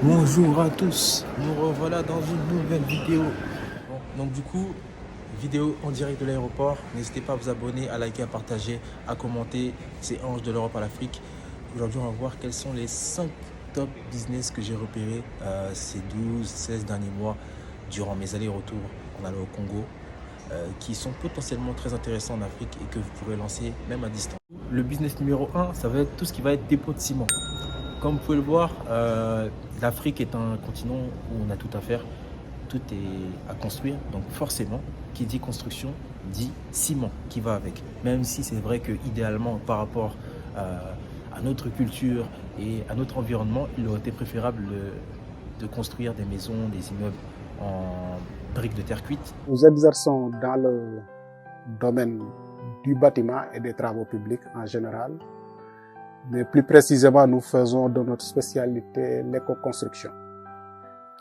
Bonjour à tous, nous revoilà dans une nouvelle vidéo. Bon, donc du coup, vidéo en direct de l'aéroport. N'hésitez pas à vous abonner, à liker, à partager, à commenter. C'est Ange de l'Europe à l'Afrique. Aujourd'hui, on va voir quels sont les 5 top business que j'ai repérés ces 12-16 derniers mois durant mes allers-retours en allant au Congo, qui sont potentiellement très intéressants en Afrique et que vous pourrez lancer même à distance. Le business numéro 1, ça va être tout ce qui va être dépôt de ciment. Comme vous pouvez le voir, l'Afrique est un continent où on a tout à faire, tout est à construire. Donc forcément, qui dit construction, dit ciment qui va avec. Même si c'est vrai que idéalement, par rapport à notre culture et à notre environnement, il aurait été préférable de construire des maisons, des immeubles en briques de terre cuite. Nous exerçons dans le domaine du bâtiment et des travaux publics en général, mais plus précisément, nous faisons de notre spécialité l'éco-construction,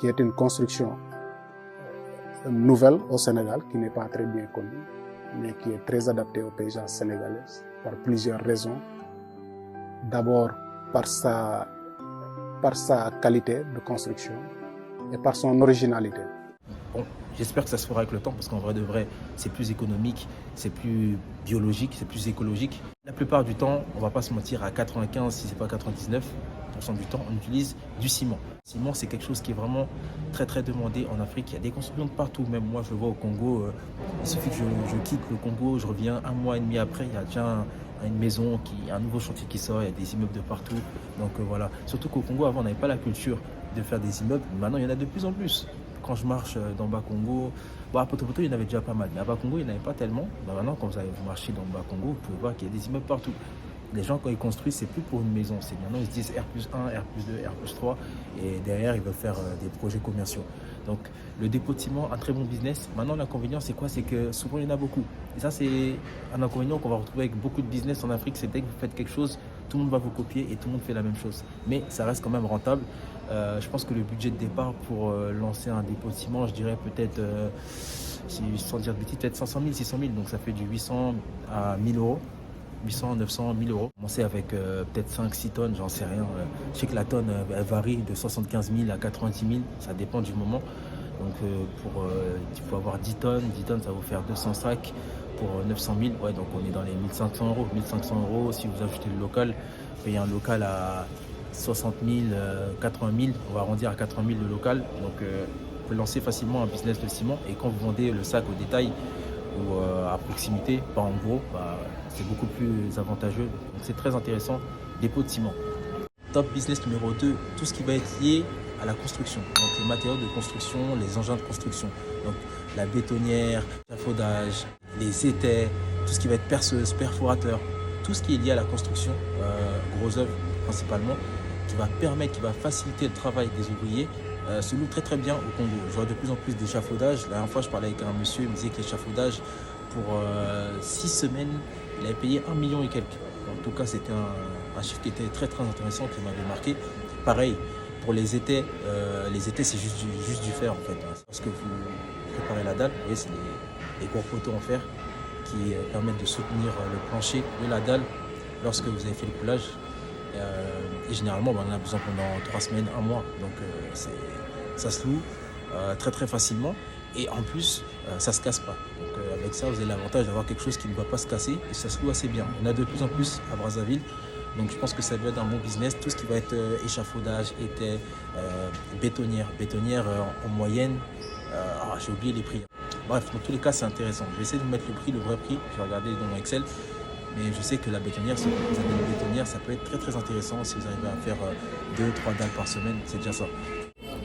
qui est une construction nouvelle au Sénégal, qui n'est pas très bien connue, mais qui est très adaptée au paysage sénégalais par plusieurs raisons. D'abord, par sa qualité de construction et par son originalité. Bon, j'espère que ça se fera avec le temps parce qu'en vrai de vrai, c'est plus économique, c'est plus biologique, c'est plus écologique. La plupart du temps, on va pas se mentir, à 95, si c'est pas 99% du temps, on utilise du ciment. Le ciment, c'est quelque chose qui est vraiment très très demandé en Afrique. Il y a des constructions de partout, même moi je le vois au Congo. Il suffit que je quitte le Congo, je reviens un mois et demi après, il y a déjà une maison, un nouveau chantier qui sort, il y a des immeubles de partout. Donc voilà, surtout qu'au Congo, avant, on n'avait pas la culture de faire des immeubles. Maintenant, il y en a de plus en plus. Quand je marche dans Bas-Congo, bon, à Poto-Poto, il y en avait déjà pas mal, mais à Bas-Congo, il n'y en avait pas tellement. Maintenant, quand vous marchez dans Bas-Congo, vous pouvez voir qu'il y a des immeubles partout. Les gens, quand ils construisent, c'est plus pour une maison. C'est maintenant, ils se disent R+1, R+2, R+3, et derrière, ils veulent faire des projets commerciaux. Donc, le dépôt de ciment, un très bon business. Maintenant, l'inconvénient, c'est quoi? C'est que souvent, il y en a beaucoup. Et ça, c'est un inconvénient qu'on va retrouver avec beaucoup de business en Afrique. C'est dès que vous faites quelque chose, tout le monde va vous copier et tout le monde fait la même chose. Mais ça reste quand même rentable. Je pense que le budget de départ pour lancer un dépôt de ciment, je dirais peut-être, sans dire de bêtises, peut-être 500 000, 600 000. Donc ça fait du 800 à 1000 euros. 800, 900, 1000 euros. Commencer avec peut-être 5-6 tonnes, j'en sais rien. Je sais que la tonne elle varie de 75 000 à 90 000, ça dépend du moment. Donc il faut avoir 10 tonnes, ça va vous faire 200 sacs pour 900 000. Ouais, donc on est dans les 1500 euros. 1500 euros, si vous ajoutez le local, vous payez un local à 60 000, 80 000, on va arrondir à 80 000 le local. Donc vous pouvez lancer facilement un business de ciment et quand vous vendez le sac au détail ou à proximité, pas en gros, c'est beaucoup plus avantageux. Donc c'est très intéressant, dépôt de ciment. Top business numéro 2, tout ce qui va être lié à la construction. Donc les matériaux de construction, les engins de construction. Donc la bétonnière, l'échafaudage, les étais, tout ce qui va être perceuse, perforateur, tout ce qui est lié à la construction, gros œuvres principalement, qui va permettre, qui va faciliter le travail des ouvriers, se loue très très bien au Congo. Je vois de plus en plus d'échafaudage. La dernière fois, je parlais avec un monsieur, il me disait que l'échafaudage, pour 6 semaines, il avait payé 1 million et quelques. En tout cas, c'était un chiffre qui était très très intéressant, qui m'avait marqué. Pareil, pour les étais c'est juste du fer en fait. Lorsque vous préparez la dalle, vous voyez, c'est les gros poteaux en fer qui permettent de soutenir le plancher de la dalle lorsque vous avez fait le coulage. Et généralement, on en a besoin pendant 3 semaines, 1 mois. Donc ça se loue très très facilement. Et en plus, ça ne se casse pas. Donc avec ça, vous avez l'avantage d'avoir quelque chose qui ne va pas se casser et ça se loue assez bien. On a de plus en plus à Brazzaville. Donc je pense que ça doit être un bon business. Tout ce qui va être échafaudage, étais, bétonnière. Bétonnière en moyenne, j'ai oublié les prix. Bref, dans tous les cas, c'est intéressant. Je vais essayer de vous mettre le prix, le vrai prix. Je vais regarder dans mon Excel. Mais je sais que la bétonnière, si vous avez une bétonnière, ça peut être très très intéressant si vous arrivez à faire 2-3 dalles par semaine, c'est déjà ça.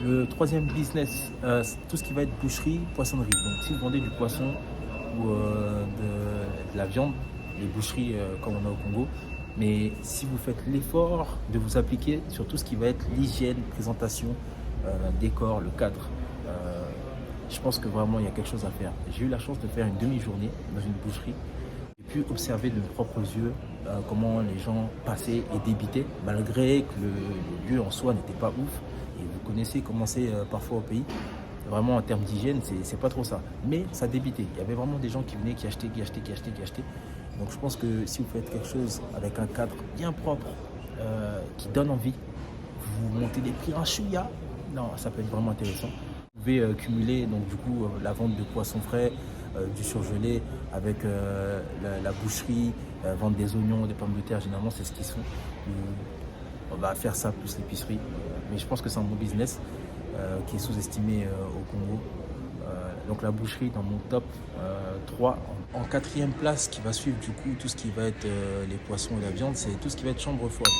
Le troisième business, tout ce qui va être boucherie, poissonnerie. Donc si vous vendez du poisson ou de la viande, les boucheries comme on a au Congo, mais si vous faites l'effort de vous appliquer sur tout ce qui va être l'hygiène, présentation, décor, le cadre, je pense que vraiment il y a quelque chose à faire. J'ai eu la chance de faire une demi-journée dans une boucherie. Pu observer de mes propres yeux comment les gens passaient et débitaient, malgré que le lieu en soi n'était pas ouf. Et vous connaissez comment c'est parfois au pays. Vraiment en termes d'hygiène, c'est pas trop ça. Mais ça débitait. Il y avait vraiment des gens qui venaient, qui achetaient. Donc je pense que si vous faites quelque chose avec un cadre bien propre, qui donne envie, vous montez les prix un chouïa, Non, ça peut être vraiment intéressant. Vous pouvez cumuler donc du coup la vente de poissons frais, du surgelé avec la boucherie, vendre des oignons, des pommes de terre. Généralement, c'est ce qu'ils font. On va faire ça plus l'épicerie. Mais je pense que c'est un bon business qui est sous-estimé au Congo. Donc la boucherie dans mon top 3. En quatrième place, qui va suivre du coup tout ce qui va être les poissons et la viande, c'est tout ce qui va être chambre froide.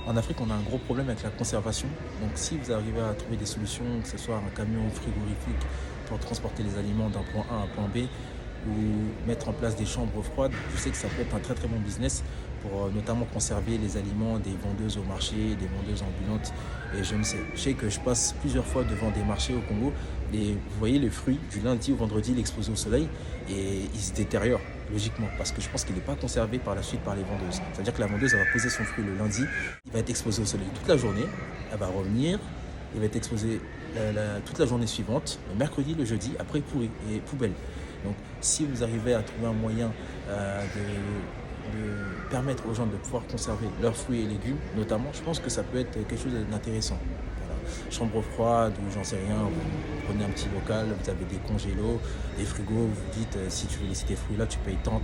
En Afrique, on a un gros problème avec la conservation. Donc si vous arrivez à trouver des solutions, que ce soit un camion frigorifique pour transporter les aliments d'un point A à un point B, ou mettre en place des chambres froides, je sais que ça peut être un très très bon business pour notamment conserver les aliments des vendeuses au marché, des vendeuses ambulantes. Et je sais que je passe plusieurs fois devant des marchés au Congo et vous voyez les fruits du lundi au vendredi, il est exposé au soleil et ils se détériorent logiquement parce que je pense qu'il n'est pas conservé par la suite par les vendeuses. Ça veut dire que la vendeuse elle va poser son fruit le lundi, il va être exposé au soleil toute la journée, elle va revenir, il va être exposé toute la journée suivante, le mercredi, le jeudi, après pourri et poubelle. Donc si vous arrivez à trouver un moyen de permettre aux gens de pouvoir conserver leurs fruits et légumes, notamment, je pense que ça peut être quelque chose d'intéressant. Voilà. Chambre froide ou j'en sais rien, vous prenez un petit local, vous avez des congélos, des frigos, vous vous dites si tu veux laisser tes fruits là, tu payes tant.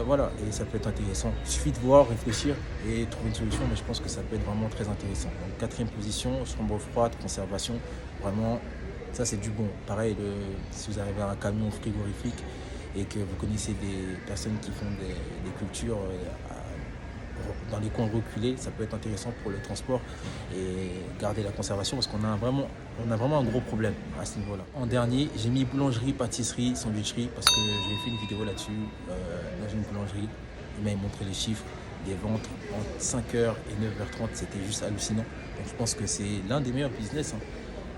Voilà, et ça peut être intéressant. Il suffit de voir, réfléchir et trouver une solution, mais je pense que ça peut être vraiment très intéressant. Donc quatrième position, chambre froide, conservation, vraiment, ça c'est du bon. Pareil, si vous arrivez à un camion frigorifique et que vous connaissez des personnes qui font des cultures dans les coins reculés, ça peut être intéressant pour le transport et garder la conservation parce qu'on a vraiment un gros problème à ce niveau-là. En dernier, j'ai mis boulangerie, pâtisserie, sandwicherie parce que j'ai fait une vidéo là-dessus dans une boulangerie. Il m'a montré les chiffres des ventes entre 5h et 9h30, c'était juste hallucinant. Donc je pense que c'est l'un des meilleurs business, hein,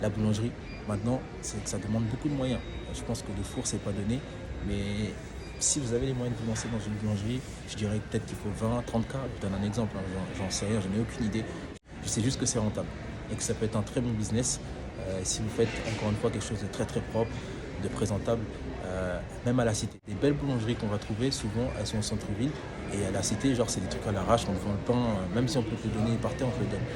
la boulangerie. Maintenant, c'est que ça demande beaucoup de moyens. Je pense que les fours, c'est pas donné, mais si vous avez les moyens de vous lancer dans une boulangerie, je dirais peut-être qu'il faut 20, 30 cas. Je donne un exemple, hein, j'en sais rien, je n'ai aucune idée. Je sais juste que c'est rentable et que ça peut être un très bon business si vous faites encore une fois quelque chose de très très propre, de présentable, même à la cité. Les belles boulangeries qu'on va trouver, souvent, elles sont au centre-ville et à la cité, genre c'est des trucs à l'arrache, on te vend le pain, même si on peut te le donner par terre, on te le donne.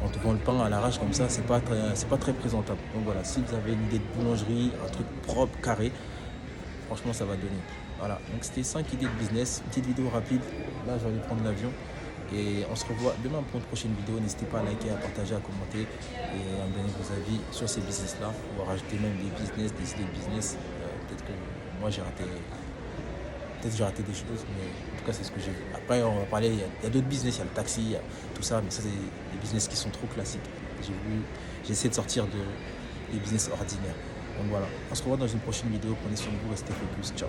On te vend le pain à l'arrache comme ça, c'est pas très présentable. Donc voilà, si vous avez une idée de boulangerie, un truc propre, carré, franchement ça va donner. Voilà, donc c'était 5 idées de business, une petite vidéo rapide. Là je vais aller prendre l'avion et on se revoit demain pour une prochaine vidéo. N'hésitez pas à liker, à partager, à commenter et à me donner vos avis sur ces business là. On va rajouter même des business, des idées de business. Peut-être que moi j'ai raté des choses, mais en tout cas c'est ce que j'ai vu. Après on va parler, il y a d'autres business, il y a le taxi, il y a tout ça, mais ça c'est des business qui sont trop classiques. J'ai essayé de sortir des business ordinaires. Donc voilà, on se revoit dans une prochaine vidéo. Prenez soin de vous, restez focus. Ciao.